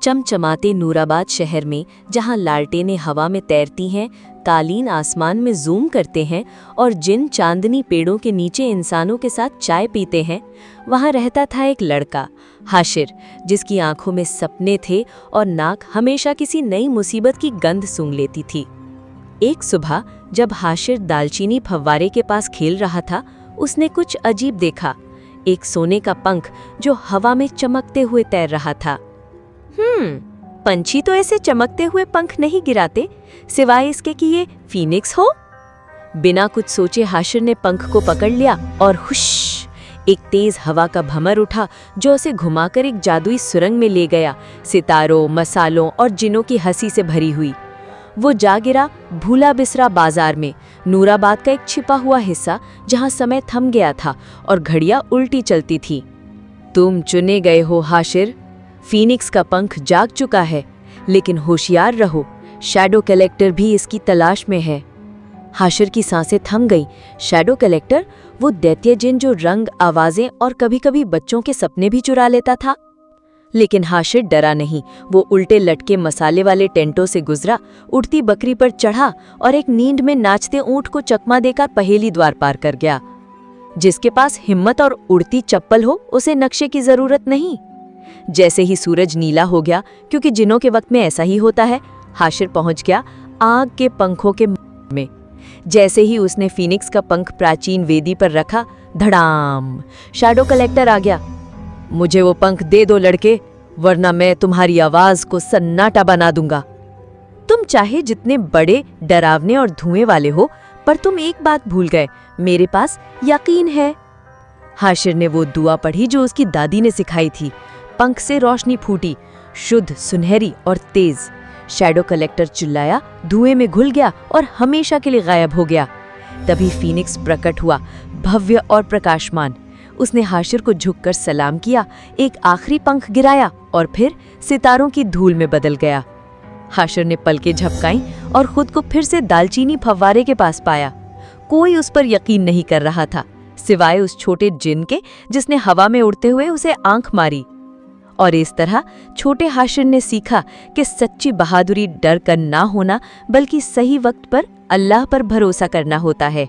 चमचमाते नूराबाद शहर में, जहां लालटेनें हवा में तैरती हैं, कालीन आसमान में जूम करते हैं और जिन चांदनी पेड़ों के नीचे इंसानों के साथ चाय पीते हैं, वहां रहता था एक लड़का, हाशिर, जिसकी आंखों में सपने थे और नाक हमेशा किसी नई मुसीबत की गंध सूंघ लेती थी। एक सुबह जब हाशिर दालचीनी फव्वारे के पास खेल रहा था, उसने कुछ अजीब देखा। एक सोने का पंख जो हवा में चमकते हुए तैर रहा था। पंछी तो ऐसे चमकते हुए पंख नहीं गिराते, सिवाय इसके कि ये फीनिक्स हो। बिना कुछ सोचे हाशिर ने पंख को पकड़ लिया और हुश, एक तेज हवा का भंवर उठा जो उसे घुमाकर एक जादुई सुरंग में ले गया, सितारों, मसालों और जिनों की हंसी से भरी हुई। वो जा गिरा भूला बिसरा बाजार में, नूराबाद का एक छिपा हुआ हिस्सा जहां समय थम गया था और घड़ियां उल्टी चलती थी। तुम चुने गए हो हाशिर, फीनिक्स का पंख जाग चुका है, लेकिन होशियार रहो, शैडो कलेक्टर भी इसकी तलाश में है। हाशिर की सांसें थम गईं। शैडो कलेक्टर, वो दैत्य जिन जो रंग, आवाजें और कभी-कभी बच्चों के सपने भी चुरा लेता था। लेकिन हाशिर डरा नहीं। वो उल्टे लटके मसाले वाले टेंटों से गुजरा, उड़ती बकरी पर चढ़ा और एक नींद में नाचते ऊंट को चकमा देकर पहेली द्वार पार कर गया। जिसके पास हिम्मत और उड़ती चप्पल हो, उसे नक्शे की जरूरत नहीं। जैसे ही सूरज नीला हो गया, क्योंकि जिनों के वक्त में ऐसा ही होता है, हाशिर पहुंच गया आग के पंखों के में। जैसे ही उसने फीनिक्स का पंख प्राचीन वेदी पर रखा, धड़ाम, शैडो कलेक्टर आ गया। मुझे वो पंख दे दो लड़के, वरना मैं तुम्हारी आवाज को सन्नाटा बना दूंगा। तुम चाहे जितने बड़े, डरावने और धुएं वाले हो, पर तुम एक बात भूल गए, मेरे पास यकीन है। हाशिर ने वो दुआ पढ़ी जो उसकी दादी ने सिखाई थी। पंख से रोशनी फूटी, शुद्ध, सुनहरी और तेज। शैडो कलेक्टर चिल्लाया, धुएं में घुल गया और हमेशा के लिए गायब हो गया। तभी फीनिक्स प्रकट हुआ, भव्य और प्रकाशमान। उसने हाशिर को झुककर सलाम किया, एक आखिरी पंख गिराया और फिर सितारों की धूल में बदल गया। हाशिर ने पलकें झपकाईं और खुद को फिर से दालचीनी फव्वारे के पास पाया। कोई उस पर यकीन नहीं कर रहा था, सिवाय उस छोटे जिन के जिसने हवा में उड़ते हुए उसे आंख मारी। और इस तरह छोटे हाशिर ने सीखा कि सच्ची बहादुरी डर कर ना होना, बल्कि सही वक्त पर अल्लाह पर भरोसा करना होता है।